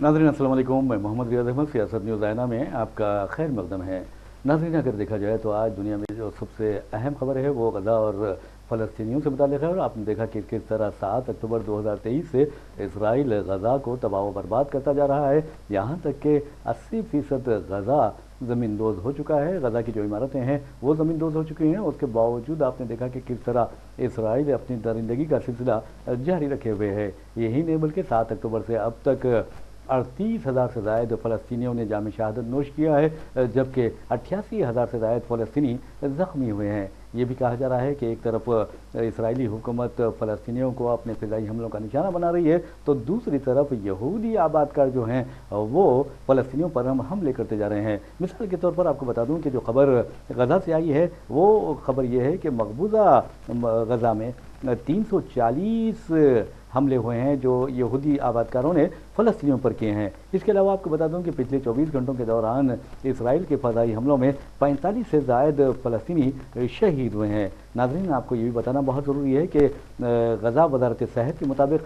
नाज़रीन अस्सलाम वालेकुम। मैं मोहम्मद रियाज़ अहमद सियासत न्यूज़ आइना में आपका खैर मकदम है। नाज़रीन, अगर देखा जाए तो आज दुनिया में जो सबसे अहम खबर है वो गज़ा और फ़लस्तीनियों से मुताल्लिक़ है। और आपने देखा कि किस तरह 7 अक्टूबर 2023 से इसराइल गज़ा को तबाह व बर्बाद करता जा रहा है। यहाँ तक कि 80% गज़ा ज़मीन दोज़ हो चुका है। गज़ा की जो इमारतें हैं वो ज़मीन दोज़ हो चुकी हैं। उसके बावजूद आपने देखा कि किस तरह इसराइल अपनी दरिंदगी का सिलसिला जारी रखे हुए है। यही नहीं बल्कि 7 अक्टूबर से अब तक 38,000 से ज़ायद फ़लस्तीनियों ने जाम शहादत नोश किया है, जबकि 88,000 से ज़ायद फ़लस्तीनी ज़ख्मी हुए हैं। ये भी कहा जा रहा है कि एक तरफ इसराइली हुकूमत फ़लस्तीनियों को अपने फ़िज़ाई हमलों का निशाना बना रही है, तो दूसरी तरफ यहूदी आबादकार जो हैं वो फ़लस्तीनियों पर हम हमले करते जा रहे हैं। मिसाल के तौर पर आपको बता दूं कि जो खबर गज़ा से आई है वो खबर ये है कि मकबूजा गज़ा में 340 हमले हुए हैं जो यहूदी आबादकारों ने फ़लस्तीनियों पर किए हैं। इसके अलावा आपको बता दूं कि पिछले 24 घंटों के दौरान इसराइल के फ़ज़ाई हमलों में 45 से ज़ायद फ़लस्तीनी शहीद हुए हैं। नाज़रीन, आपको ये भी बताना बहुत ज़रूरी है कि गज़ा वज़ारत सेहत के मुताबिक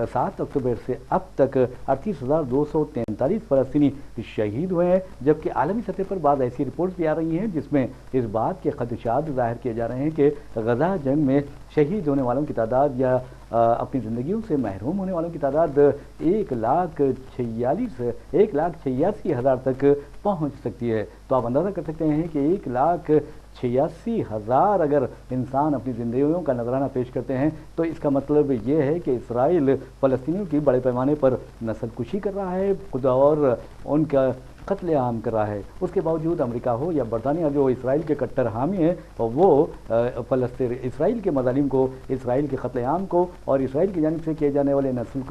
7 अक्टूबर से अब तक 38,243 फ़लस्तीनी शहीद हुए हैं, जबकि आलमी सतह पर बाद ऐसी रिपोर्ट्स भी आ रही हैं जिसमें इस बात के खदशात ज़ाहिर किए जा रहे हैं कि गज़ा जंग में शहीद होने वालों की तादाद या अपनी ज़िंदगियों से महरूम होने वालों की तादाद 1,86,000 तक पहुंच सकती है। तो आप अंदाज़ा कर सकते हैं कि 1,86,000 अगर इंसान अपनी ज़िंदगियों का नजराना पेश करते हैं तो इसका मतलब ये है कि इसराइल फ़लस्तीनियों की बड़े पैमाने पर नस्ल कुशी कर रहा है खुद और उनका कत्ले आम कर रहा है। उसके बावजूद अमेरिका हो या बरतानिया जो इसराइल के कट्टर हामी हैं वो इसराइल के मज़ालिम को, इसराइल के कत्ले आम को और इसराइल की जानिब से किए जाने वाले नस्ल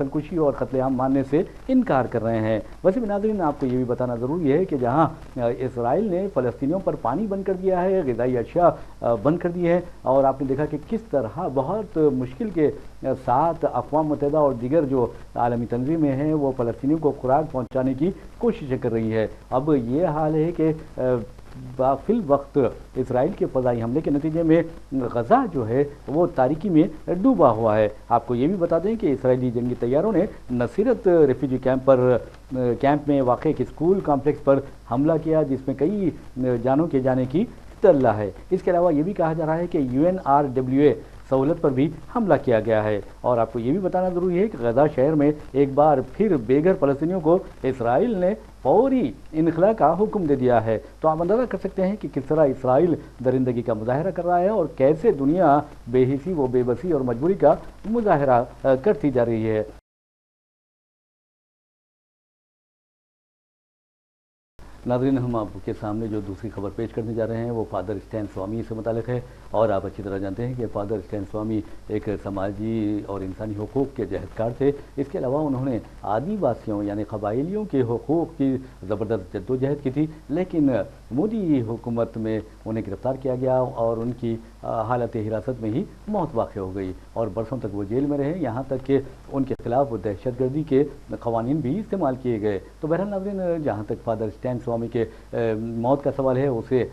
कुशी और कत्ले आम मानने से इनकार कर रहे हैं। वैसे भी नाज़रीन, आपको ये भी बताना ज़रूरी है कि जहाँ इसराइल ने फ़लस्तीनियों पर पानी बंद कर दिया है, ग़िज़ाई अशिया बंद कर दी है, और आपने देखा कि किस तरह बहुत मुश्किल के साथ अक़वाम मुत्तहिदा और दीगर जो आलमी तंजीमें हैं वो फ़लस्तीनियों को खुराक पहुँचाने की कोशिशें कर रही है। अब ये हाल है कि फिल वक्त इसराइल के फ़ज़ाई हमले के नतीजे में गज़ा जो है वो तारीकी में डूबा हुआ है। आपको ये भी बता दें कि इसराइली जंगी तैयारों ने नसीरत रेफ्यूजी कैंप में वाक़ एक स्कूल कॉम्प्लेक्स पर हमला किया जिसमें कई जानों के जाने की इत्तला है। इसके अलावा ये भी कहा जा रहा है कि UNRWA सहूलत पर भी हमला किया गया है। और आपको ये भी बताना ज़रूरी है कि गज़ा शहर में एक बार फिर बेघर फ़लस्तीनियों को इसराइल ने फौरी इनखला का हुक्म दे दिया है। तो आप अंदाज़ा कर सकते हैं कि किस तरह इसराइल दरिंदगी का मुजाहरा कर रहा है और कैसे दुनिया बेहिसी व बेबसी और मजबूरी का मुजाहरा करती जा रही है। नाज़रीन, हम आपके सामने जो दूसरी खबर पेश करने जा रहे हैं वो फ़ादर स्टैन स्वामी से मुताल्लिक़ है। और आप अच्छी तरह जानते हैं कि फ़ादर स्टैन स्वामी एक समाजी और इंसानी हुकूक़ के जहदकार थे। इसके अलावा उन्होंने आदिवासियों यानी क़बाइलियों के हुकूक़ की ज़बरदस्त जद्दोजहद की थी, लेकिन मोदी हुकूमत में उन्हें गिरफ़्तार किया गया और उनकी हालत हिरासत में ही मौत वाक़ हो गई और बरसों तक वो जेल में रहे। यहाँ तक कि उनके ख़िलाफ़ दहशतगर्दी के क़वानीन भी इस्तेमाल किए गए। तो बहरहाल नाज़रीन, जहाँ तक फ़ादर स्टैन स्वामी के मौत का सवाल है उसे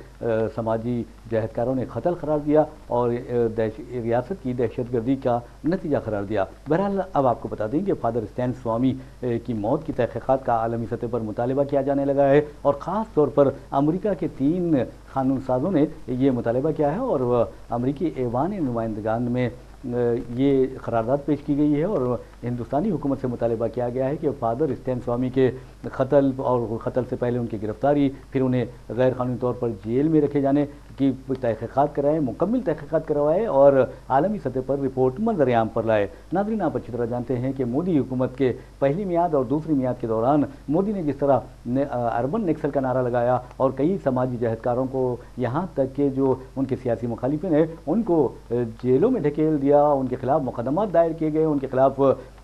समाजी जहदकारों ने क़त्ल करार दिया और रियासत की दहशतगर्दी का नतीजा करार दिया। बहरहाल अब आपको बता दें कि फ़ादर स्टैन स्वामी की मौत की तहक़ीक़ात का आलमी सतह पर मुतालबा किया जाने लगा है और ख़ास तौर पर अमेरिका के 3 कानून साज़ों ने ये मुतालबा किया है और अमरीकी ऐवान नुमाइंदगान में ये करारदाद पेश की गई है और हिंदुस्तानी हुकूमत से मुतालबा किया गया है कि फ़ादर स्टैन स्वामी के कत्ल और कत्ल से पहले उनकी गिरफ़्तारी, फिर उन्हें गैर कानूनी तौर पर जेल में रखे जाने की तहक़ीक़ात कराए, मुकम्मल तहक़ीक़ात करवाए और आलमी सतह पर रिपोर्ट मंज़र-ए-आम पर लाए। नाज़रीन, आप अच्छी तरह जानते हैं कि मोदी हुकूमत के पहली मियाद और दूसरी मियाद के दौरान मोदी ने जिस तरह अर्बन नक्सल का नारा लगाया और कई समाजी जहदकारों को, यहाँ तक कि जो उनके सियासी मुखालिफिन हैं उनको जेलों में ढकेल दिया, उनके खिलाफ मुकदमात दायर किए गए, उनके खिलाफ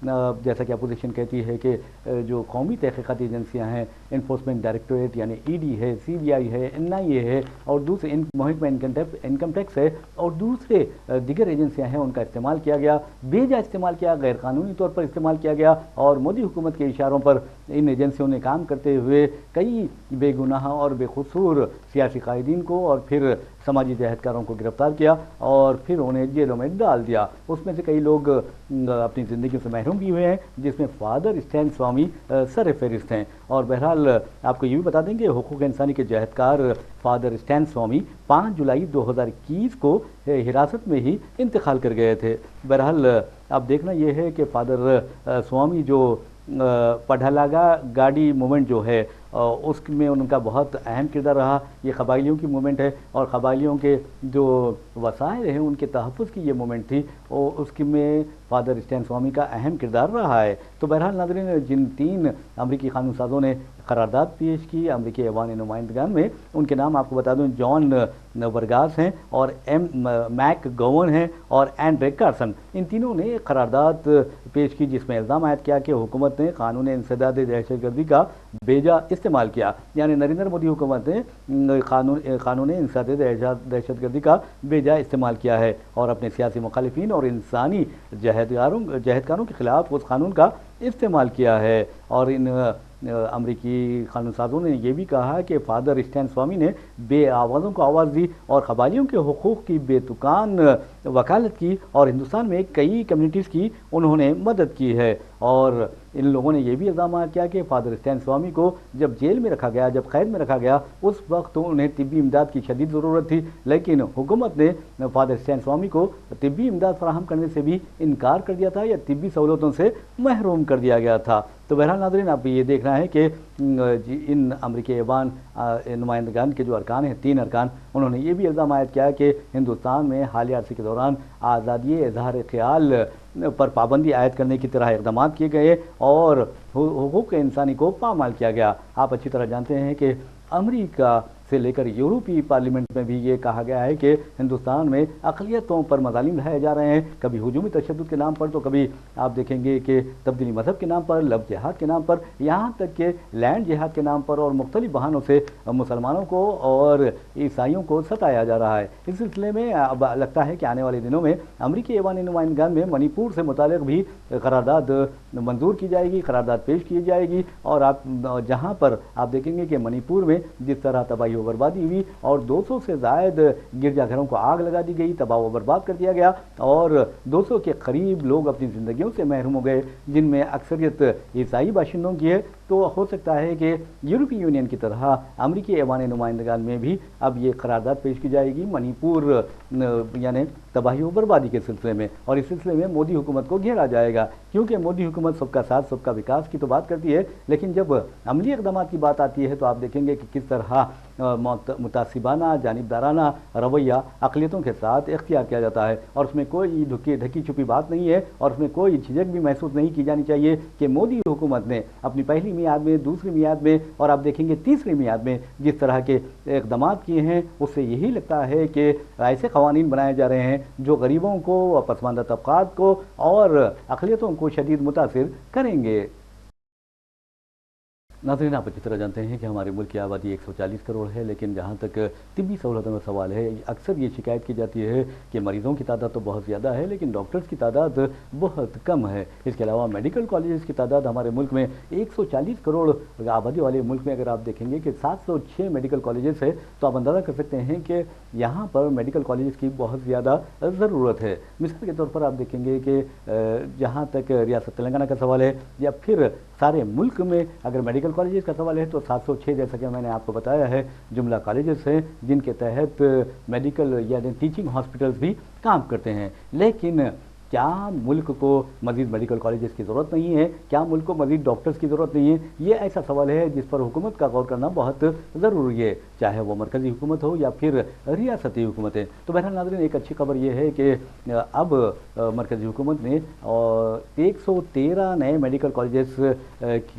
जैसा कि अपोजिशन कहती है कि जो कौमी तहक़ीक़ाती एजेंसियाँ हैं, इन्फोर्समेंट डायरेक्टरेट यानी ED है, CBI है, NIA है और दूसरे महकमा इनकम टैक्स है और दूसरे दिगर एजेंसियाँ हैं, उनका इस्तेमाल किया गया, बेजा इस्तेमाल किया, गैर कानूनी तौर पर इस्तेमाल किया गया। और मोदी हुकूमत के इशारों पर इन एजेंसियों ने काम करते हुए कई बेगुनाह और बेकसूर सियासी कायदीन को और फिर سماجی جہدکاروں کو گرفتار کیا اور پھر انہیں جیلوں میں ڈال دیا۔ اس میں سے کئی لوگ اپنی زندگیوں سے محروم بھی ہوئے ہیں، جس میں فادر اسٹین سوامی سر فہرست ہیں۔ اور بہرحال آپ کو یہ بھی بتا دیں کہ حقوق انسانی کے جہدکار فادر اسٹین سوامی 5 جولائی 2021 کو حراست میں ہی انتقال کر گئے تھے۔ بہرحال اب دیکھنا یہ ہے کہ فادر سوامی جو پڑھالاگا گاڑی موومنٹ جو ہے اس میں ان کا بہت اہم کردار رہا۔ یہ قبائلیوں کی موومنٹ ہے اور قبائلیوں کے جو وسائل ہیں ان کے تحفظ کی یہ موومنٹ تھی، اور اس میں فادر اسٹین سوامی کا اہم کردار رہا ہے۔ تو بہرحال ناظرین، جن 3 امریکی قانون سازوں نے قرارداد پیش کی امریکی ایوان نمائندگان میں، ان کے نام آپ کو بتا دوں، جان ورگاس ہیں اور میک گوون ہیں اور اینڈرے کارسن۔ ان تینوں نے قرارداد پیش کی جس میں الزام عائد کیا کہ حکومت نے قانون انسداد دہشت گردی کا بیجا استعمال کیا، یعنی نریندر مودی حکومت نے قانون انسداد دہشت گردی کا بیجا استعمال کیا ہے اور اپنے سیاسی مخالفین اور انسانی جہدکاروں کے خلاف اس قانون کا استعمال کیا ہے۔ اور ان امریکی قانون سازوں نے یہ بھی کہا کہ فادر اسٹین سوامی نے بے آوازوں کو آواز دی اور قبائلیوں کے حقوق کی بے تکان وکالت کی، اور ہندوستان میں کئی کمیونٹیز کی انہوں نے مدد کی ہے۔ اور ان لوگوں نے یہ بھی الزام کیا کہ فادر اسٹین سوامی کو جب جیل میں رکھا گیا، جب قید میں رکھا گیا، اس وقت انہیں طبی امداد کی شدید ضرورت تھی، لیکن حکومت نے فادر اسٹین سوامی کو طبی امداد فراہم کرنے سے بھی انکار کر دیا تھا یا طبی سہولتوں سے محروم کر دیا گیا تھا۔ تو بہرحال ناظرین، اب یہ دیکھنا ہے کہ ان امریکی ایوان نمائندگان کے جو ارکان ہیں، 3 ارکان، انہوں نے یہ بھی الزام عائد کیا کہ ہندوستان میں حالیہ عرصے کے دوران آزادی اظہار خیال پر پابندی عائد کرنے کی طرح اقدامات کیے گئے اور حقوق انسانی کو پامال کیا گیا۔ آپ اچھی طرح جانتے ہیں کہ امریکہ سے لے کر یورپی پارلیمنٹ میں بھی یہ کہا گیا ہے کہ ہندوستان میں اقلیتوں پر مظالم ڈھائے جا رہے ہیں، کبھی ہجومی تشدد کے نام پر، تو کبھی آپ دیکھیں گے کہ تبدیلی مذہب کے نام پر، لو جہاد کے نام پر، یہاں تک کہ لینڈ جہاد کے نام پر، اور مختلف بہانوں سے مسلمانوں کو اور عیسائیوں کو ستایا جا رہا ہے۔ اس سلسلے میں اب لگتا ہے کہ آنے والے دنوں میں امریکی ایوان نمائندگان میں منی پور سے متعلق بھی قرارداد منظور کی جائے گی، قرارداد پیش کی جائے گی، اور آپ جہاں پر آپ دیکھیں گے کہ منی پور میں جس طرح تباہی و بربادی ہوئی اور 200 سے زائد گرجا گھروں کو آگ لگا دی گئی، تباہ و برباد کر دیا گیا، اور 200 کے قریب لوگ اپنی زندگیوں سے محروم ہو گئے، جن میں اکثریت عیسائی باشندوں کی ہے، تو ہو سکتا ہے کہ یورپی یونین کی طرح امریکی ایوان نمائندگان میں بھی اب یہ قرارداد پیش کی جائے گی منی پور یعنی تباہی و بربادی کے سلسلے میں، اور اس سلسلے میں مودی حکومت کو گھیرا جائے گا، کیونکہ مودی حکومت سب کا ساتھ سب کا وکاس کی تو بات کرتی ہے، لیکن جب عملی اقدامات کی بات آتی ہے تو آپ دیکھیں گے کہ کس طرح متعصبانہ جانبدارانہ رویہ اقلیتوں کے ساتھ اختیار کیا جاتا ہے، اور اس میں کوئی ڈھکی چھپی بات نہیں ہے، اور اس میں کوئی جھجک بھی محسوس نہیں کی جانی چاہیے کہ مودی حکومت نے اپنی پہلی میعاد میں، دوسری میعاد میں، اور آپ دیکھیں گے تیسری میعاد میں جس طرح کے اقدامات کیے ہیں، اس سے یہی لگتا ہے کہ ایسے قوانین بنائے جا رہے ہیں جو غریبوں کو، پسماندہ طبقات کو اور اقلیتوں کو شدید متاثر کریں گے۔ ناظرین، آپ اچھی طرح جانتے ہیں کہ ہمارے ملک کی آبادی 140 کروڑ ہے، لیکن جہاں تک طبی سہولتوں کا سوال ہے، اکثر یہ شکایت کی جاتی ہے کہ مریضوں کی تعداد تو بہت زیادہ ہے لیکن ڈاکٹرز کی تعداد بہت کم ہے۔ اس کے علاوہ میڈیکل کالجز کی تعداد ہمارے ملک میں 140 کروڑ آبادی والے ملک میں اگر آپ دیکھیں گے کہ 706 میڈیکل کالجز ہے، تو آپ اندازہ کر سکتے ہیں کہ یہاں پر میڈیکل کالجز کی بہت زیادہ ضرورت ہے۔ مثال کے طور پر آپ دیکھیں گے کہ جہاں تک ریاست تلنگانہ کا سوال ہے یا پھر سارے ملک میں اگر میڈیکل کالجز کا سوال ہے تو 706 جیسا کہ میں نے آپ کو بتایا ہے جملہ کالجز ہیں جن کے تحت میڈیکل یعنی ٹیچنگ ہاسپٹلز بھی کام کرتے ہیں۔ لیکن کیا ملک کو مزید میڈیکل کالجز کی ضرورت نہیں ہے؟ کیا ملک کو مزید ڈاکٹرز کی ضرورت نہیں ہے؟ یہ ایسا سوال ہے جس پر حکومت کا غور کرنا بہت ضروری ہے، چاہے وہ مرکزی حکومت ہو یا پھر ریاستی حکومتیں۔ تو بہرحال ناظرین، ایک اچھی خبر یہ ہے کہ اب مرکزی حکومت نے 113 نئے میڈیکل کالجز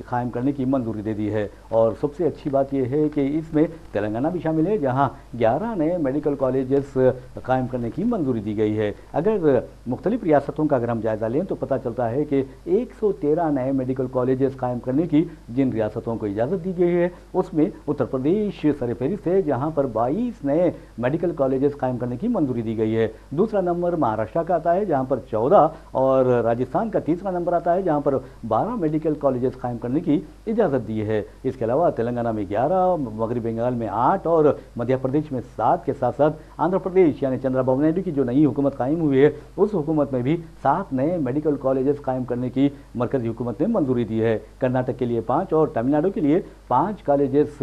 قائم کرنے کی منظوری دے دی ہے، اور سب سے اچھی بات یہ ہے کہ اس میں تلنگانہ بھی شامل ہے جہاں 11 نئے میڈیکل کالجز قائم کرنے کی منظوری دی گئی ہے۔ اگر مختلف ریاستوں ریاستوں کا اگر ہم جائزہ لیں تو پتہ چلتا ہے کہ 113 نئے میڈیکل کالجز قائم کرنے کی جن ریاستوں کو اجازت دی گئی ہے اس میں اتر پردیش سر فہرست ہے، جہاں پر 22 نئے میڈیکل کالجز قائم کرنے کی منظوری دی گئی ہے۔ دوسرا نمبر مہاراشٹر کا آتا ہے جہاں پر 14 اور راجستھان کا تیسرا نمبر آتا ہے جہاں پر 12 میڈیکل کالجز قائم کرنے کی اجازت دی ہے۔ اس کے علاوہ تلنگانہ میں 11، مغربی بنگال میں 8 اور مدھیہ پردیش میں 7 کے ساتھ ساتھ آندھرا پردیش یعنی چندرا بابو نائیڈو کی جو نئی حکومت قائم ہوئی ہے اس حکومت میں بھی 7 نئے میڈیکل کالجز قائم کرنے کی مرکزی حکومت نے منظوری دی ہے۔ کرناٹک کے لیے 5 اور تمل ناڈو کے لیے 5 کالجز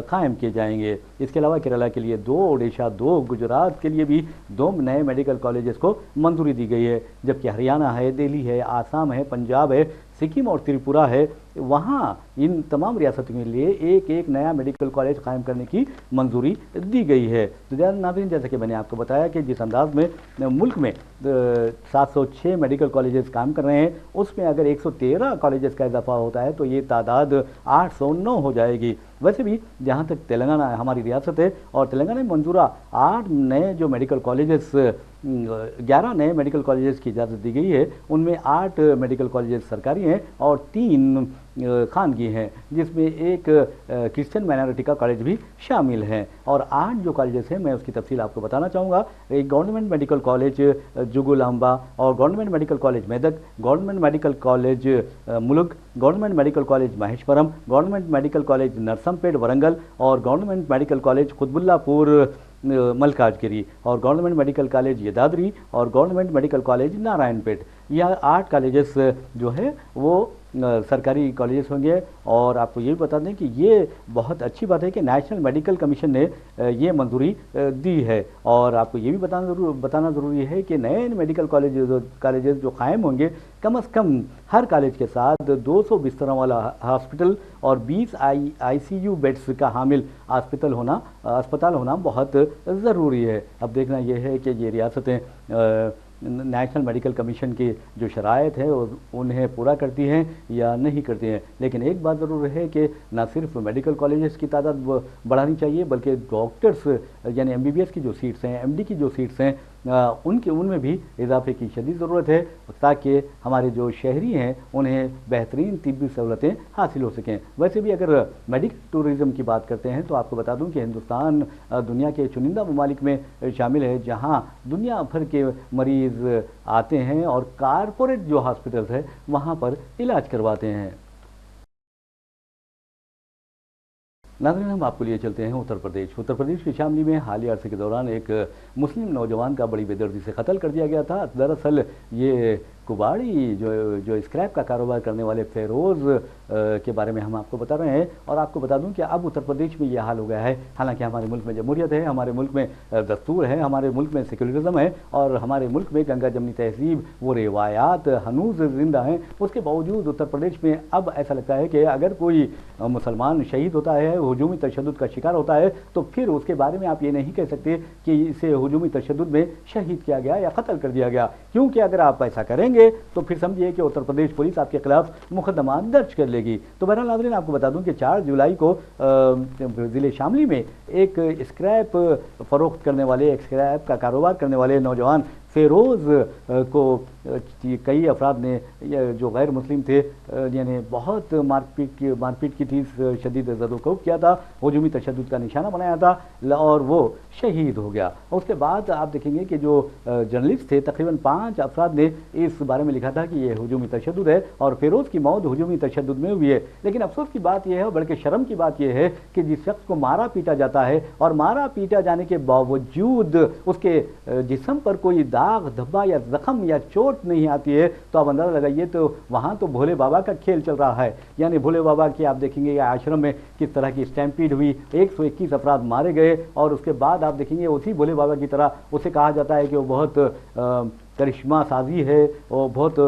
قائم کیے جائیں گے۔ اس کے علاوہ کیرلا کے لیے 2، اڑیسہ 2، گجرات کے لیے بھی 2 نئے میڈیکل کالجز کو منظوری دی گئی ہے، جبکہ ہریانہ ہے، دہلی ہے، آسام ہے، پنجاب ہے، سکم اور تریپورہ ہے، وہاں ان تمام ریاستوں کے لیے ایک ایک نیا میڈیکل کالج قائم کرنے کی منظوری دی گئی ہے۔ تو ناظرین، جیسا کہ میں نے آپ کو بتایا کہ جس انداز میں ملک میں 706 میڈیکل کالجز کام کر رہے ہیں اس میں اگر 113 کالجز کا اضافہ ہوتا ہے تو یہ تعداد 809 ہو جائے گی۔ ویسے بھی جہاں تک تلنگانہ ہماری ریاست ہے اور تلنگانہ میں منظورہ 8 نئے جو میڈیکل کالجز 11 نئے میڈیکل کالجز کی اجازت دی گئی ہے، ان میں 8 میڈیکل کالجز سرکاری ہیں اور 3 خانگی ہیں، جس میں ایک کرسچن مائنارٹی کا کالج بھی شامل ہے۔ اور 8 جو کالجز ہیں میں اس کی تفصیل آپ کو بتانا چاہوں گا۔ ایک گورنمنٹ میڈیکل کالج جگولامبا اور government medical college Medak, government medical college Mulugu, government medical college Maheshwaram, government medical college Narsampet Warangal اور government medical college Quthbullapur Malkajgiri اور گورنمنٹ میڈیکل کالج یدادری اور گورنمنٹ میڈیکل کالج نارائن پیٹ۔ یہ 8 کالجز جو ہے وہ سرکاری کالجز ہوں گے۔ اور آپ کو یہ بھی بتا دیں کہ یہ بہت اچھی بات ہے کہ نیشنل میڈیکل کمیشن نے یہ منظوری دی ہے، اور آپ کو یہ بھی بتانا ضروری ہے کہ نئے میڈیکل کالجز جو قائم ہوں گے کم از کم ہر کالج کے ساتھ 200 بستروں والا ہاسپٹل اور 20 آئی سی یو بیڈز کا حامل اسپتال ہونا بہت ضروری ہے۔ اب دیکھنا یہ ہے کہ یہ ریاستیں نیشنل میڈیکل کمیشن کی جو شرائط ہے انہیں پورا کرتی ہیں یا نہیں کرتی ہیں، لیکن ایک بات ضرور ہے کہ نہ صرف میڈیکل کالجز کی تعداد بڑھانی چاہیے بلکہ ڈاکٹرز یعنی MBBS کی جو سیٹس ہیں، MD کی جو سیٹس ہیں ان میں بھی اضافے کی شدید ضرورت ہے تاکہ ہمارے جو شہری ہیں انہیں بہترین طبی سہولتیں حاصل ہو سکیں۔ ویسے بھی اگر میڈیکل ٹورزم کی بات کرتے ہیں تو آپ کو بتا دوں کہ ہندوستان دنیا کے چنندہ ممالک میں شامل ہے جہاں دنیا بھر کے مریض آتے ہیں اور کارپوریٹ جو ہاسپٹلز ہیں وہاں پر علاج کرواتے ہیں۔ ناظرین، ہم آپ کو لیے چلتے ہیں اتر پردیش کے شاملی میں حالیہ عرصے کے دوران ایک مسلم نوجوان کا بڑی بے دردی سے قتل کر دیا گیا تھا۔ دراصل یہ کباڑی جو اسکریپ کا کاروبار کرنے والے فیروز کے بارے میں ہم آپ کو بتا رہے ہیں، اور آپ کو بتا دوں کہ اب اتر پردیش میں یہ حال ہو گیا ہے۔ حالانکہ ہمارے ملک میں جمہوریت ہے، ہمارے ملک میں دستور ہے، ہمارے ملک میں سیکولرزم ہے اور ہمارے ملک میں گنگا جمنی تہذیب وہ روایات ہنوز زندہ ہیں، اس کے باوجود اتر پردیش میں اب ایسا لگتا ہے کہ اگر کوئی مسلمان شہید ہوتا ہے، ہجومی تشدد کا شکار ہوتا ہے، تو پھر اس کے بارے میں آپ یہ نہیں کہہ سکتے کہ اسے ہجومی تشدد میں شہید کیا گیا یا قتل کر دیا گیا، کیونکہ اگر آپ ایسا کریں گے تو پھر سمجھیے کہ اتر پردیش پولیس آپ کے خلاف مقدمہ درج کر لے گی۔ تو بہرحال ناظرین، آپ کو بتا دوں کہ 4 جولائی کو ضلع شاملی میں ایک اسکریپ فروخت کرنے والے، اسکریپ کا کاروبار کرنے والے نوجوان فیروز کو کئی افراد نے جو غیر مسلم تھے یعنی بہت مار پیٹ کی تھی، شدید زد و کوب کیا تھا، ہجومی تشدد کا نشانہ بنایا تھا اور وہ شہید ہو گیا۔ اس کے بعد آپ دیکھیں گے کہ جو جرنلسٹ تھے تقریباً 5 افراد نے اس بارے میں لکھا تھا کہ یہ ہجومی تشدد ہے اور فیروز کی موت ہجومی تشدد میں ہوئی ہے، لیکن افسوس کی بات یہ ہے، بلکہ شرم کی بات یہ ہے کہ جس شخص کو مارا پیٹا جاتا ہے اور مارا پیٹا جانے کے باوجود اس کے جسم پر کوئی داغ دھبا یا زخم یا چوٹ نہیں آتی ہے، تو آپ اندازہ لگائیے تو وہاں تو بھولے بابا کا کھیل چل رہا ہے۔ یعنی بھولے بابا کی آپ دیکھیں گے یہ آشرم میں کس طرح کی اسٹیمپیڈ ہوئی، 121 افراد مارے گئے، اور اس کے بعد آپ دیکھیں گے اسی بھولے بابا کی طرح اسے کہا جاتا ہے کہ وہ بہت کرشمہ سازی ہے، وہ بہت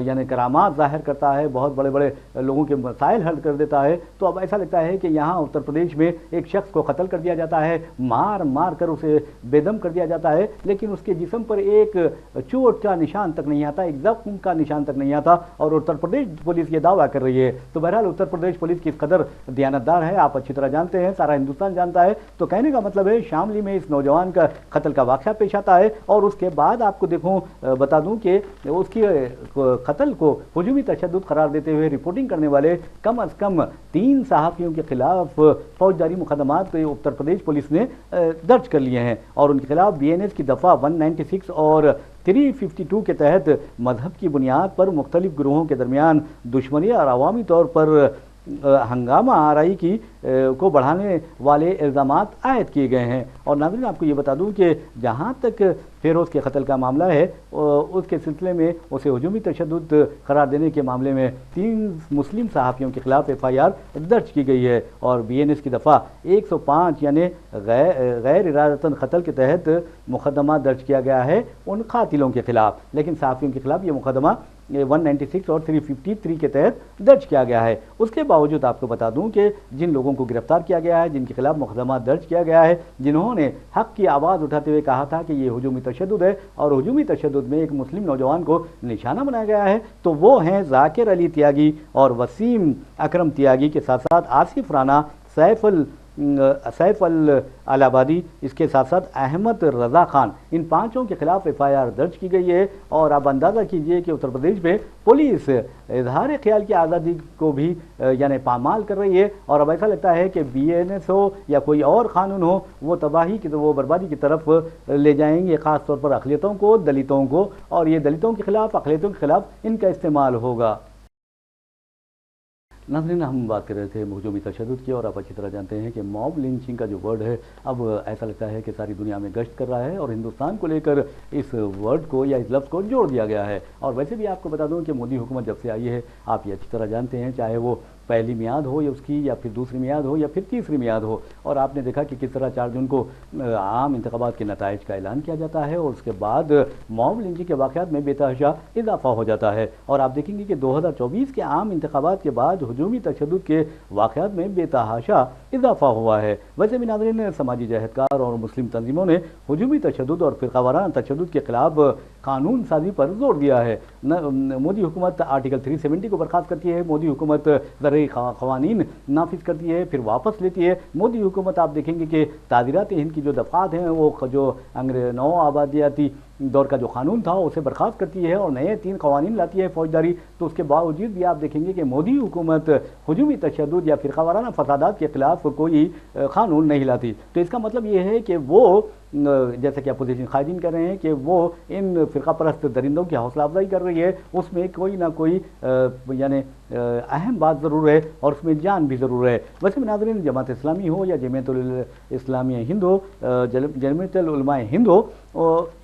یعنی کرامات ظاہر کرتا ہے، بہت بڑے بڑے لوگوں کے مسائل حل کر دیتا ہے۔ تو اب ایسا لگتا ہے کہ یہاں اتر پردیش میں ایک شخص کو قتل کر دیا جاتا ہے، مار کر اسے بے دم کر دیا جاتا ہے، لیکن اس کے جسم پر ایک چوٹ کا نشان تک نہیں آتا، ایک زخم کا نشان تک نہیں آتا، اور اتر پردیش پولیس یہ دعویٰ کر رہی ہے۔ تو بہرحال اتر پردیش پولیس کس قدر دیانتدار ہے آپ اچھی طرح جانتے ہیں، سارا ہندوستان جانتا ہے۔ تو کہنے کا مطلب ہے شاملی میں اس نوجوان کا قتل کا واقعہ پیش آتا ہے، اور اس کے بعد آپ کو دیکھوں बता दूं कि उसकी कत्ल को हुजूमी तशद्दुद करार देते हुए रिपोर्टिंग करने वाले कम अज़ कम 3 सहाफ़ियों के खिलाफ फौजदारी मुकदमात उत्तर प्रदेश पुलिस ने दर्ज कर लिए हैं और उनके खिलाफ BNS की दफ़ा 196 और 352 के तहत मजहब की बुनियाद पर मुख्तलिफ ग्रोहों के दरमियान दुश्मनी और अवामी तौर पर हंगामा आराई को बढ़ाने वाले इल्ज़ामात आयद किए गए हैं। और नाज़रीन, आपको ये बता दूं कि जहां तक फ़िरोज़ के कत्ल का मामला है उसके सिलसिले में उसे हुजूमी तशद्दुद करार देने के मामले में 3 मुस्लिम सहाफ़ियों के खिलाफ FIR दर्ज की गई है और BNS की दफ़ा 105 यानी गैर इरादतन कत्ल के तहत मुकदमा दर्ज किया गया है उन कातिलों के खिलाफ, लेकिन सहाफ़ियों के खिलाफ ये मुकदमा 196 और 353 के तहत दर्ज किया गया है। उसके बावजूद आपको बता दूं कि जिन लोगों को गिरफ्तार किया गया है, जिनके खिलाफ मुकदमा दर्ज किया गया है, जिन्होंने हक़ की आवाज़ उठाते हुए कहा था कि ये हुजूमी तशद्दुद है और हुजूमी तशद्दुद में एक मुस्लिम नौजवान को निशाना बनाया गया है, तो वो हैं ज़ाकिर अली त्यागी और वसीम अकरम त्यागी के साथ साथ आसिफ राना, सैफ अल अलाबादी, इसके साथ साथ अहमद रज़ा खान। इन 5 के खिलाफ FIR दर्ज की गई है और आप अंदाज़ा कीजिए कि उत्तर प्रदेश में पुलिस इजहार ख्याल की आज़ादी को भी यानी पामाल कर रही है और अब ऐसा लगता है कि BNS हो या कोई और कानून हो वो तबाही की वो बर्बादी की तरफ ले जाएंगे, ख़ास तौर पर अक़लियतों को, दलितों को, और ये दलितों के खिलाफ, अक़लियतों के खिलाफ इनका इस्तेमाल होगा। नाज़रीन, हम बात कर रहे थे हुजूमी तशद्दुद की और आप अच्छी तरह जानते हैं कि मॉब लिंचिंग का जो वर्ड है अब ऐसा लगता है कि सारी दुनिया में गश्त कर रहा है और हिंदुस्तान को लेकर इस वर्ड को या इस लफ्ज़ को जोड़ दिया गया है। और वैसे भी आपको बता दूं कि मोदी हुकूमत जब से आई है, आप ये अच्छी तरह जानते हैं, चाहे वो पहली मियाद हो या उसकी, या फिर दूसरी मियाद हो या फिर तीसरी मियाद हो, और आपने देखा कि किस तरह 4 जून को आम इंतखाबात के नताइज का ऐलान किया जाता है और उसके बाद मॉब लिंचिंग के वाक़यात में बेतहाशा इजाफा हो जाता है। और आप देखेंगे कि 2024 के आम इंतखाबात के बाद हुजूमी तशद्दुद के वाक़यात में बेतहाशा इजाफा हुआ है। वैसे भी नाज़रीन, समाजी जहदकार और मुस्लिम तंजीमों ने हुजूमी तशद्दुद और फ़िरक़ावाराना तशद्दुद के खिलाफ कानून साजी पर जोर दिया है। मोदी हुकूमत आर्टिकल 370 को बर्खास्त करती है, मोदी हुकूमत क़वानीन नाफिज करती है, फिर वापस लेती है। मोदी हुकूमत आप देखेंगे कि ताज़ीरात हिंद की जो दफ़ात हैं वो जो नौ आबादियाती दौर का जो कानून था उसे बर्खास्त करती है और नए 3 क़वानीन लाती है फौजदारी। तो उसके बावजूद भी आप देखेंगे कि मोदी हुकूमत हुजूमी तशद्दुद या फ़िरक़ावाराना फ़सादात के खिलाफ कोई कानून नहीं लाती। तो इसका मतलब ये है कि वो, जैसे कि अपोजिशन कायदीन कह रहे हैं कि वो इन फ़िरक़ा परस्त दरिंदों की हौसला अफजाई कर रही है, उसमें कोई ना कोई यानी अहम बात ज़रूर है और उसमें जान भी ज़रूर है। वैसे में नाज़रीन, जमात इस्लामी हो या जमीयतुल इस्लामी हिंद हो, जमीयतुल उलमा हिंद हो,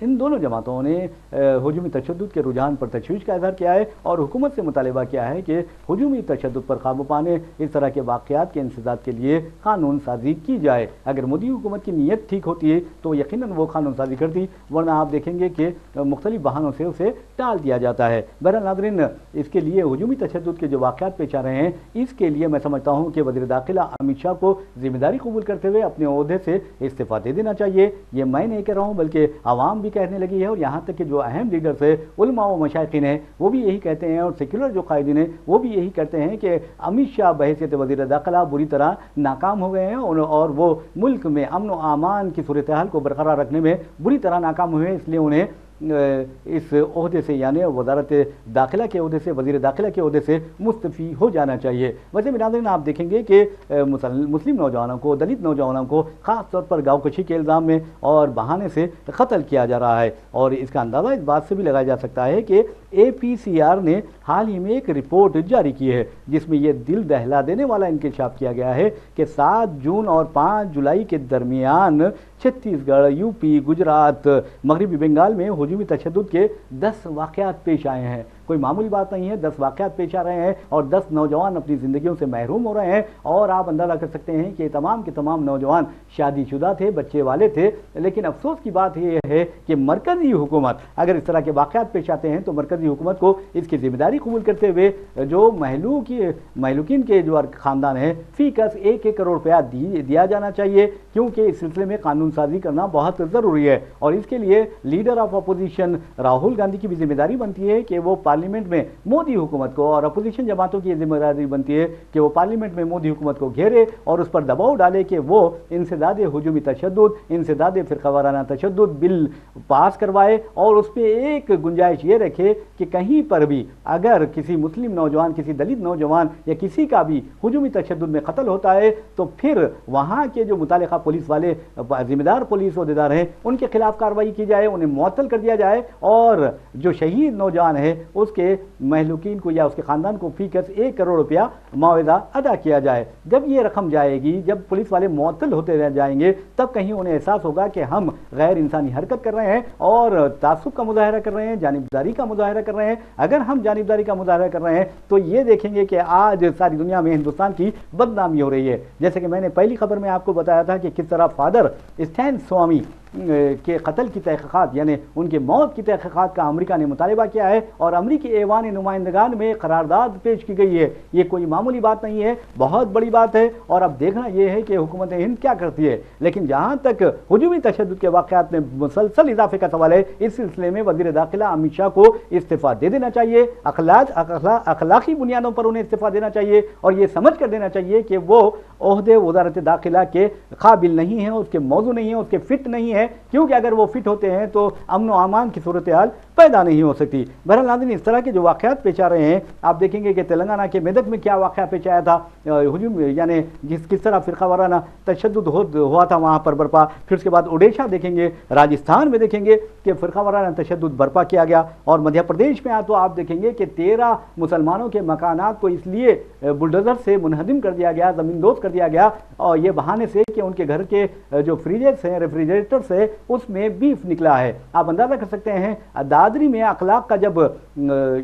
इन दोनों जमातों ने हुजूमी तशद्दुद के रुझान पर तशवीश का इज़हार किया है और हुकूमत से मुतालिबा किया है कि हुजूमी तशद्दुद पर काबू पाने, इस तरह के वाक़यात के इंसदाद के लिए कानून साजी की जाए। अगर मोदी हुकूमत की नीयत ठीक होती है तो यकीनन वो कानून साजी करती, वरना आप देखेंगे कि मुख्तलिफ बहानों से उसे टाल दिया जाता है। बहरहाल नाज़रीन, इसके लिए हुजूमी तशद्दुद के जो वाक़यात पेश आ रहे हैं, इसके लिए मैं समझता हूँ कि वज़ीर दाखिला अमित शाह को ज़िम्मेदारी कबूल करते हुए अपने ओहदे से इस्तीफ़ा दे देना चाहिए। ये मैं नहीं कह रहा हूँ बल्कि आवाम भी कहने लगी है और यहाँ तक कि जो अहम लीडर्स है, उलमा व मशाइखीन हैं, वो भी यही कहते हैं और सेक्युलर जो कायदीन हैं वो भी यही कहते हैं कि अमित शाह बहैसियत वज़ीर दाखिला बुरी तरह नाकाम हो गए हैं और वो मुल्क में अमन व अमान की सूरत हाल को बरकरार रखने में बुरी तरह नाकाम हुए हैं। इसलिए उन्हें इस ओहदे से यानी वज़ारत दाखिला के ओहदे से, वज़ीर दाखिला के ओहदे से मुस्तफ़ी हो जाना चाहिए। वैसे भी नाज़रीन, आप देखेंगे कि मुस्लिम नौजवानों को, दलित नौजवानों को ख़ास तौर पर गाँवकशी के इल्ज़ाम में और बहाने से कत्ल किया जा रहा है और इसका अंदाज़ा इस बात से भी लगाया जा सकता है कि APCR ने हाल ही में एक रिपोर्ट जारी की है जिसमें यह दिल दहला देने वाला इंकशाफ किया गया है कि 7 जून और 5 जुलाई के दरमियान छत्तीसगढ़, यूपी, गुजरात, मगरबी बंगाल में हुजूमी तशद्दुद के 10 वाक़यात पेश आए हैं। कोई मामूली बात नहीं है, 10 वाक़यात पेश आ रहे हैं और 10 नौजवान अपनी ज़िंदगियों से महरूम हो रहे हैं। और आप अंदाज़ा कर सकते हैं कि तमाम के तमाम नौजवान शादीशुदा थे, बच्चे वाले थे। लेकिन अफसोस की बात यह है कि मरकज़ी हुकूमत अगर इस तरह के वाक़यात पेश आते हैं तो मरकज़ी हुकूमत को इसकी ज़िम्मेदारी कबूल करते हुए जो महलूकीन के जो ख़ानदान है फ़ी कस 1-1 करोड़ रुपया दिया जाना चाहिए, क्योंकि इस सिलसिले में कानून साजी करना बहुत ज़रूरी है। और इसके लिए leader of opposition Rahul Gandhi की भी जिम्मेदारी बनती है कि वो पार्लियामेंट में मोदी हुकूमत को, और अपोजिशन जमातों की जिम्मेदारी बनती है कि वो पार्लियामेंट में मोदी हुकूमत को घेरे और उस पर दबाव डाले कि वो इंसदाद हुजूमी तशद्दुद, इंसदाद फ़िरक़ावाराना तशद्दुद बिल पास करवाए, और उस पर एक गुंजाइश ये रखे कि कहीं पर भी अगर किसी मुस्लिम नौजवान, किसी दलित नौजवान या किसी का भी हुजूमी तशद्दुद में कत्ल होता है तो फिर वहाँ के जो मुतालिका पुलिस वाले जिम्मेदार पुलिस अहदेदार हैं उनके खिलाफ कार्रवाई की जाए, उन्हें मुअत्तल कर दिया जाए, और जो शहीद नौजवान है उसके महलूकीन को या उसके ख़ानदान को फीकस 1 करोड़ रुपया मुआवजा अदा किया जाए। जब ये रकम जाएगी, जब पुलिस वाले मुअत्तल होते रह जाएंगे, तब कहीं उन्हें एहसास होगा कि हम गैर इंसानी हरकत कर रहे हैं और तासुब का मुजाहरा कर रहे हैं, जानिबदारी का मुजाहरा कर रहे हैं। अगर हम जानिबदारी का मुजाहरा कर रहे हैं तो ये देखेंगे कि आज सारी दुनिया में हिंदुस्तान की बदनामी हो रही है। जैसे कि मैंने पहली खबर में आपको बताया था कि किस तरह फादर स्टैन स्वामी के कत्ल की तहक़ीक़ात, यानी उनके मौत की तहक़ीक़ात का अमेरिका ने मुतालिबा किया है और अमरीकी ऐवान नुमाइंदगान में करारदाद पेश की गई है। ये कोई मामूली बात नहीं है, बहुत बड़ी बात है। और अब देखना यह है कि हुकूमत हिंद क्या करती है। लेकिन जहाँ तक हुजूमी तशद्दुद के वाक़यात में मुसलसल इजाफे का सवाल है, इस सिलसिले में वज़ीर दाखिला अमित शाह को इस्तीफ़ा दे देना चाहिए। अखलाकी बुनियादों पर उन्हें इस्तीफ़ा देना चाहिए और ये समझ कर देना चाहिए कि वो ओहदे वज़ारत दाखिला के काबिल नहीं है, उसके मौजू नहीं है, उसके फिट नहीं है, क्योंकि अगर वो फिट होते हैं तो अमन व अमान की सूरत हाल पैदा नहीं हो सकती। बहरहाल नाज़रीन, इस तरह के जो वाक़यात पेश आ रहे हैं, आप देखेंगे कि तेलंगाना के मेदक में क्या वाक़या पेश आया था, हुजूम यानी किस तरह फ़िरक़ावाराना तशद्दुद हुआ था वहाँ पर बर्पा। फिर उसके बाद ओडिशा देखेंगे, राजस्थान में देखेंगे कि फ़िरक़ावाराना तशद्दुद बर्पा किया गया, और मध्य प्रदेश में तो आप देखेंगे कि 13 मुसलमानों के मकानात को इसलिए बुलडोज़र से मुनहदिम कर दिया गया, ज़मींदोज़ कर दिया गया, और ये बहाने से कि उनके घर के जो फ्रीजर्स हैं, रेफ्रिजरेटर्स है, उसमें बीफ निकला है। आप अंदाज़ा कर सकते हैं दादरी में अखलाक का जब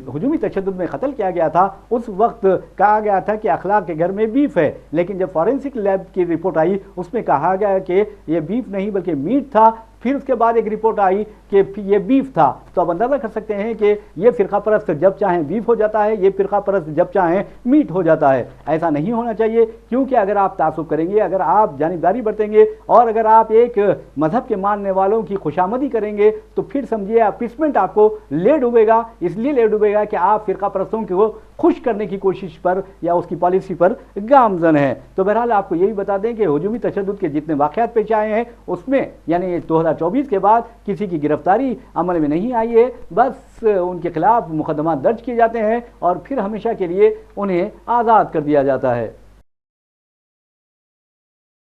हुजूमी तशद्दुद में कत्ल किया गया था, उस वक्त कहा गया था कि अखलाक के घर में बीफ है, लेकिन जब फॉरेंसिक लैब की रिपोर्ट आई उसमें कहा गया कि ये बीफ नहीं बल्कि मीट था। फिर उसके बाद एक रिपोर्ट आई कि ये बीफ था। तो अब अंदाज़ा कर सकते हैं कि ये फ़िरका परस्त जब चाहें बीफ हो जाता है, ये फ़िरका परस्त जब चाहें मीट हो जाता है। ऐसा नहीं होना चाहिए, क्योंकि अगर आप तासुब करेंगे, अगर आप जानिबदारी बरतेंगे और अगर आप एक मज़हब के मानने वालों की खुशामदी करेंगे तो फिर समझिए अपीसमेंट आपको ले डूबेगा। इसलिए ले डूबेगा कि आप फ़िरका परस्तों को खुश करने की कोशिश पर या उसकी पॉलिसी पर गामजन है। तो बहरहाल आपको यही बता दें कि हुजूमी तशद्दुद के जितने वाक़यात पेश आए हैं उसमें यानी 2024 के बाद किसी की गिरफ्तारी अमल में नहीं आई है, बस उनके खिलाफ मुकदमा दर्ज किए जाते हैं और फिर हमेशा के लिए उन्हें आज़ाद कर दिया जाता है।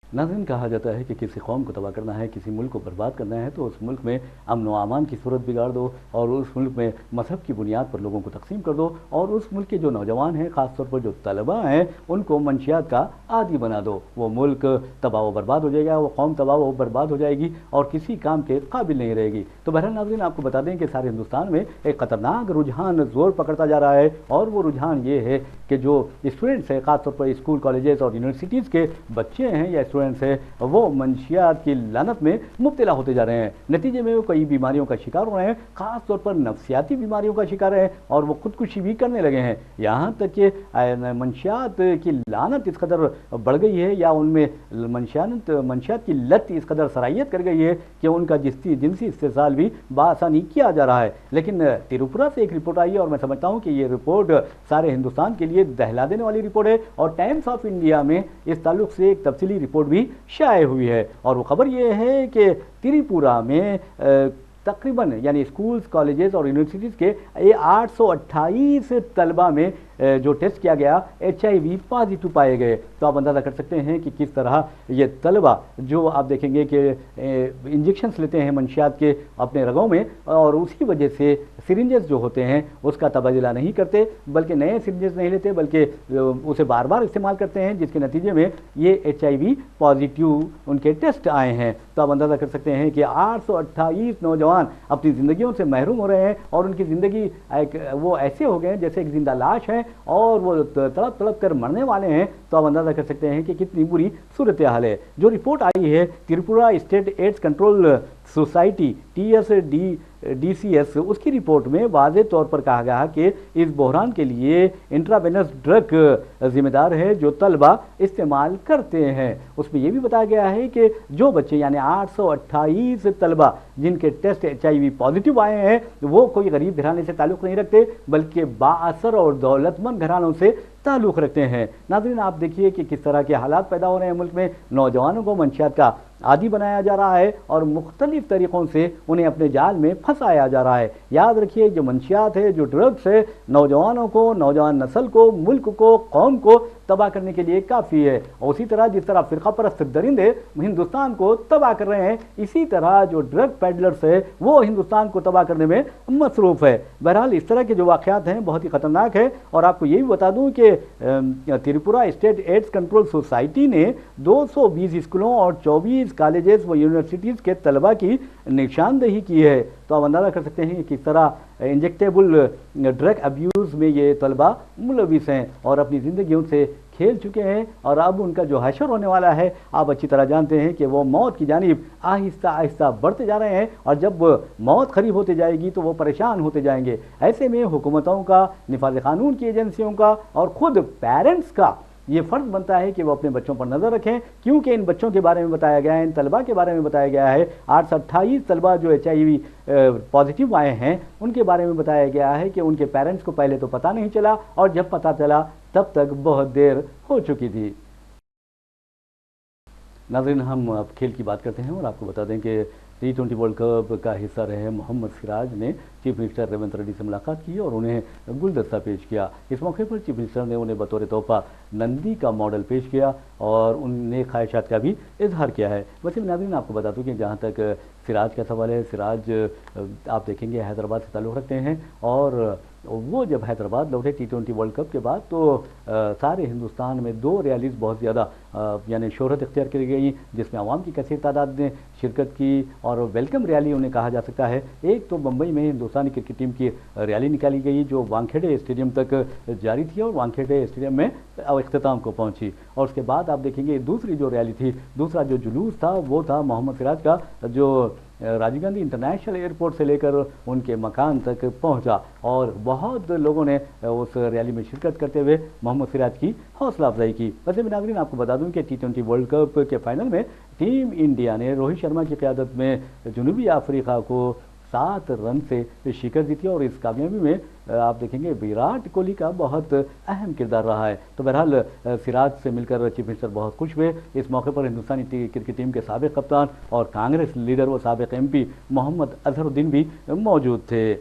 नाज़रीन, कहा जाता है कि किसी कौम को तबाह करना है, किसी मुल्क को बर्बाद करना है तो उस मुल्क में अमन व अमान की सूरत बिगाड़ दो और उस मुल्क में मज़हब की बुनियाद पर लोगों को तकसीम कर दो और उस मुल्क के जो नौजवान हैं, ख़ास तौर पर जो तलबा हैं, उनको मंशियात का आदी बना दो। वो मुल्क तबाह व बर्बाद हो जाएगा, वो कौम तबाह व बर्बाद हो जाएगी और किसी काम के काबिल नहीं रहेगी। तो बहरहाल नाज़रीन, आपको बता दें कि सारे हिंदुस्तान में एक ख़तरनाक रुझान ज़ोर पकड़ता जा रहा है और वो रुझान ये है कि जो स्टूडेंट्स हैं, ख़ास तौर पर स्कूल, कॉलेजेस और यूनिवर्सिटीज़ के बच्चे हैं या स्टूडेंट्स हैं, वो मंशियात की लानत में मुब्तला होते जा रहे हैं। नतीजे में वो कई बीमारियों का शिकार हो रहे हैं, ख़ास तौर पर नफ्सियाती बीमारियों का शिकार हैं और वो खुदकुशी भी करने लगे हैं। यहाँ तक कि मंशियात की लानत इस कदर बढ़ गई है या उनमें मंशियात की लत इस कदर सराहियत कर गई है कि उनका जिनसी इस्तेसाल भी बआसानी किया जा रहा है। लेकिन त्रिपुरा से एक रिपोर्ट आई है और मैं समझता हूँ कि ये रिपोर्ट सारे हिंदुस्तान के लिए दहला देने वाली रिपोर्ट है और टाइम्स ऑफ इंडिया में इस ताल्लुक से एक तफसीली रिपोर्ट भी शाये हुई है। और वो खबर ये है कि त्रिपुरा में तकरीबन यानी स्कूल्स, कॉलेजेस और यूनिवर्सिटीज़ के 828 तलबा में जो टेस्ट किया गया HIV पॉजिटिव पाए गए। तो आप अंदाज़ा कर सकते हैं कि किस तरह ये तलबा जो आप देखेंगे कि इंजेक्शन्स लेते हैं मंशियात के अपने रगों में और उसी वजह से सिरिंजेस जो होते हैं उसका तबादला नहीं करते, बल्कि नए सिरिंजेस नहीं लेते बल्कि उसे बार बार इस्तेमाल करते हैं, जिसके नतीजे में ये HIV पॉजिटिव उनके टेस्ट आए हैं। तो आप अंदाज़ा कर सकते हैं कि 828 नौजवान अपनी ज़िंदगियों से महरूम हो रहे हैं और उनकी ज़िंदगी वो ऐसे हो गए हैं जैसे एक ज़िंदा लाश है और वो तड़प तड़प कर मरने वाले हैं। तो आप अंदाज़ा कर सकते हैं कि कितनी बुरी सूरत हाल है। जो रिपोर्ट आई है Tripura state AIDS control society TSDCC DCS اس کی رپورٹ میں واضح طور پر کہا گیا کہ اس بحران کے لیے انٹراوینس ڈرگ ذمہ دار ہے جو طلبہ استعمال کرتے ہیں۔ اس میں یہ بھی بتایا گیا ہے کہ جو بچے یعنی 828 طلبہ جن کے ٹیسٹ HIV پازیٹیو آئے ہیں وہ کوئی غریب گھرانے سے تعلق نہیں رکھتے بلکہ بااثر اور دولت مند گھرانوں سے تعلق رکھتے ہیں۔ ناظرین آپ دیکھیے کہ کس طرح کے حالات پیدا ہو رہے ہیں ملک میں، نوجوانوں کو منشیات کا عادی بنایا جا رہا ہے اور مختلف طریقوں سے انہیں اپنے جال میں پھنسایا جا رہا ہے۔ یاد رکھیے جو منشیات ہے، جو ڈرگس ہے، نوجوانوں کو، نوجوان نسل کو، ملک کو، قوم کو تباہ کرنے کے لیے کافی ہے۔ اور اسی طرح جس طرح فرقہ پرست درندے ہندوستان کو تباہ کر رہے ہیں، اسی طرح جو ڈرگ پیڈلرز ہے وہ ہندوستان کو تباہ کرنے میں مصروف ہے۔ بہرحال اس طرح کے جو واقعات ہیں بہت ہی خطرناک ہے، اور آپ کو یہ بھی بتا دوں کہ Tripura state AIDS control society نے 220 اسکولوں اور 24 کالجز و یونیورسٹیز کے طلبہ کی نشاندہی کی ہے۔ تو آپ اندازہ کر سکتے ہیں کہ کس طرح انجیکٹیبل ڈرگ ابیوز میں یہ طلبہ ملوث ہیں اور اپنی زندگیوں سے کھیل چکے ہیں، اور اب ان کا جو حشر ہونے والا ہے آپ اچھی طرح جانتے ہیں کہ وہ موت کی جانب آہستہ آہستہ بڑھتے جا رہے ہیں، اور جب موت قریب ہوتے جائے گی تو وہ پریشان ہوتے جائیں گے۔ ایسے میں حکومتوں کا، نفاذ قانون کی ایجنسیوں کا اور خود پیرنٹس کا یہ فرض بنتا ہے کہ وہ اپنے بچوں پر نظر رکھیں، کیونکہ ان بچوں کے بارے میں بتایا گیا ہے، ان طلبہ کے بارے میں بتایا گیا ہے، 828 طلبہ جو HIV پازیٹیو آئے ہیں ان کے بارے میں بتایا گیا ہے کہ ان کے پیرنٹس کو پہلے تو پتہ نہیں چلا، اور جب پتہ چلا تب تک بہت دیر ہو چکی تھی۔ ناظرین ہم اب کھیل کی بات کرتے ہیں اور آپ کو بتا دیں کہ T20 ورلڈ کپ کا حصہ رہے محمد سراج نے چیف منسٹر ریونت ریڈی سے ملاقات کی اور انہیں گلدستہ پیش کیا۔ اس موقع پر چیف منسٹر نے انہیں بطور تحفہ نندی کا ماڈل پیش کیا اور ان نے خواہشات کا بھی اظہار کیا ہے۔ ویسے ناظرین آپ کو بتا دوں کہ جہاں تک سراج کا سوال ہے، سراج آپ دیکھیں گے حیدرآباد سے تعلق رکھتے ہیں، اور وہ جب حیدرآباد لوٹے T20 ورلڈ کپ کے بعد تو سارے ہندوستان میں 2 ریلیز بہت زیادہ یعنی شہرت اختیار کی گئی جس میں عوام کی کثیر تعداد نے شرکت کی، اور ویلکم ریلی انہیں کہا جا سکتا ہے۔ ایک تو بمبئی میں ہندوستانی کرکٹ ٹیم کی ریلی نکالی گئی جو وانکھیڑے اسٹیڈیم تک جاری تھی اور وانکھیڑے اسٹیڈیم میں اختتام کو پہنچی، اور اس کے بعد آپ دیکھیں گے دوسری جو ریلی تھی، دوسرا جو جلوس تھا وہ تھا محمد سراج کا، جو راجیو گاندھی انٹرنیشنل ایئرپورٹ سے لے کر ان کے مکان تک پہنچا، اور بہت لوگوں نے اس ریلی میں شرکت کرتے ہوئے محمد سراج کی حوصلہ افزائی کی۔ ویسے میں ناظرین آپ کو بتا دوں کہ T20 ورلڈ کپ کے فائنل میں ٹیم انڈیا نے روہت شرما کی قیادت میں جنوبی افریقہ کو 7 رن سے شکست دی تھی، اور اس کامیابی میں آپ دیکھیں گے ویراٹ کوہلی کا بہت اہم کردار رہا ہے۔ تو بہرحال سراج سے مل کر چیف منسٹر بہت خوش ہوئے۔ اس موقع پر ہندوستانی کرکٹ ٹیم کے سابق کپتان اور کانگریس لیڈر و سابق MP محمد اظہر الدین بھی موجود تھے۔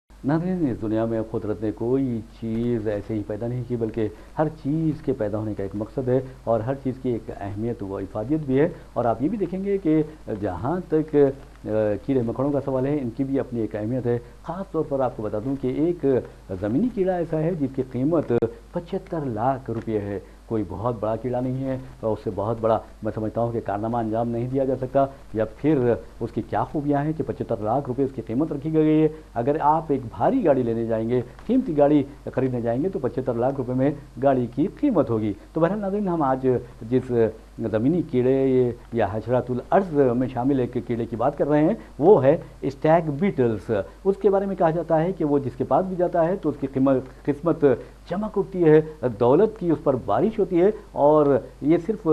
ناظرین اس دنیا میں قدرت نے کوئی چیز ایسے ہی پیدا نہیں کی، بلکہ ہر چیز کے پیدا ہونے کا ایک مقصد ہے اور ہر چیز کی ایک اہمیت و افادیت بھی ہے، اور آپ یہ بھی دیکھیں گے کہ جہاں تک کیڑے مکوڑوں کا سوال ہے ان کی بھی اپنی ایک اہمیت ہے۔ خاص طور پر آپ کو بتا دوں کہ ایک زمینی کیڑا ایسا ہے جس کی قیمت 75 لاکھ روپے ہے۔ کوئی بہت بڑا کیڑا نہیں ہے اور اس سے بہت بڑا میں سمجھتا ہوں کہ کارنامہ انجام نہیں دیا جا سکتا، یا پھر اس کی کیا خوبیاں ہیں کہ 75 لاکھ روپے اس کی قیمت رکھی گئی ہے۔ اگر آپ ایک بھاری گاڑی لینے جائیں گے، قیمتی گاڑی خریدنے جائیں گے تو 75 لاکھ روپے میں گاڑی کی قیمت ہوگی۔ تو بہرحال ناظرین ہم آج جس زمینی کیڑے یا حشرات الارض میں شامل ایک کیڑے کی بات کر رہے ہیں وہ ہے اسٹیگ بیٹلز۔ اس کے بارے میں کہا جاتا ہے کہ وہ جس کے پاس بھی جاتا ہے تو اس کی قسمت چمک اٹھتی ہے، دولت کی اس پر بارش ہوتی ہے، اور یہ صرف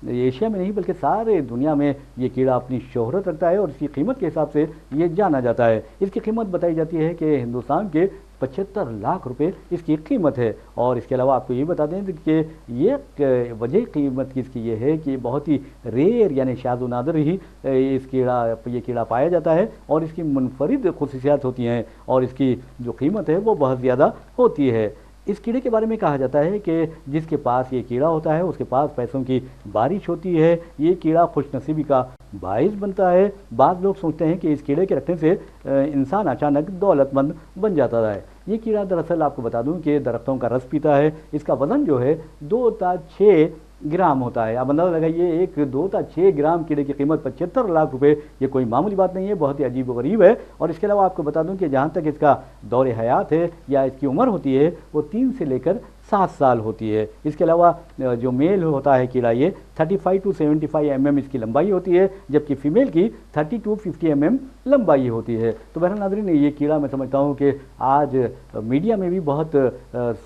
ایشیا میں نہیں بلکہ سارے دنیا میں یہ کیڑا اپنی شہرت رکھتا ہے، اور اس کی قیمت کے حساب سے یہ جانا جاتا ہے۔ اس کی قیمت بتائی جاتی ہے کہ ہندوستان کے 75 لاکھ روپے اس کی قیمت ہے، اور اس کے علاوہ آپ کو یہ بتا دیں کہ یہ وجہ قیمت کی اس کی یہ ہے کہ بہت ہی ریئر یعنی شاذ و نادر ہی یہ کیڑا پایا جاتا ہے، اور اس کی منفرد خصوصیات ہوتی ہیں، اور اس کی جو قیمت ہے وہ بہت زیادہ ہوتی ہے۔ اس کیڑے کے بارے میں کہا جاتا ہے کہ جس کے پاس یہ کیڑا ہوتا ہے اس کے پاس پیسوں کی بارش ہوتی ہے، یہ کیڑا خوش نصیبی کا باعث بنتا ہے۔ بعض لوگ سوچتے ہیں کہ اس کیڑے کے رکھنے سے انسان اچانک دولت مند بن جاتا ہے۔ یہ کیڑا دراصل آپ کو بتا دوں کہ درختوں کا رس پیتا ہے، اس کا وزن جو ہے 2 تا 6 گرام ہوتا ہے۔ اب اندازہ لگائیے 1 2 تا 6 گرام کیڑے کی قیمت 75 لاکھ روپے، یہ کوئی معمولی بات نہیں ہے، بہت ہی عجیب و غریب ہے۔ اور اس کے علاوہ آپ کو بتا دوں کہ جہاں تک اس کا دور حیات ہے یا اس کی عمر ہوتی ہے وہ 3 سے لے کر 7 سال ہوتی ہے۔ اس کے علاوہ جو میل ہوتا ہے کیڑا یہ 35 to 75 mm اس کی لمبائی ہوتی ہے، جبکہ فیمیل کی 30 to 50 mm لمبائی ہوتی ہے۔ تو بہرحال ناظرین، یہ کیڑا میں سمجھتا ہوں کہ آج میڈیا میں بھی بہت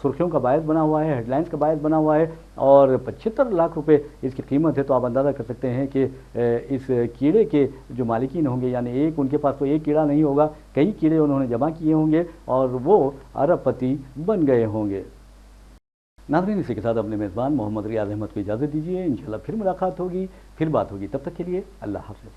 سرخیوں کا باعث بنا ہوا ہے، ہیڈ لائنز کا باعث بنا ہوا ہے، اور 75 لاکھ روپے اس کی قیمت ہے۔ تو آپ اندازہ کر سکتے ہیں کہ اس کیڑے کے جو مالکین ہوں گے، یعنی ان کے پاس تو ایک کیڑا نہیں ہوگا، کئی کیڑے انہوں نے جمع کیے ہوں گے اور وہ ارب پتی بن گئے ہوں گے۔ ناظرین، اسی کے ساتھ اپنے میزبان محمد ریاض احمد کو اجازت دیجیے، انشاءاللہ پھر ملاقات ہوگی، پھر بات ہوگی، تب تک کے لیے اللہ حافظ۔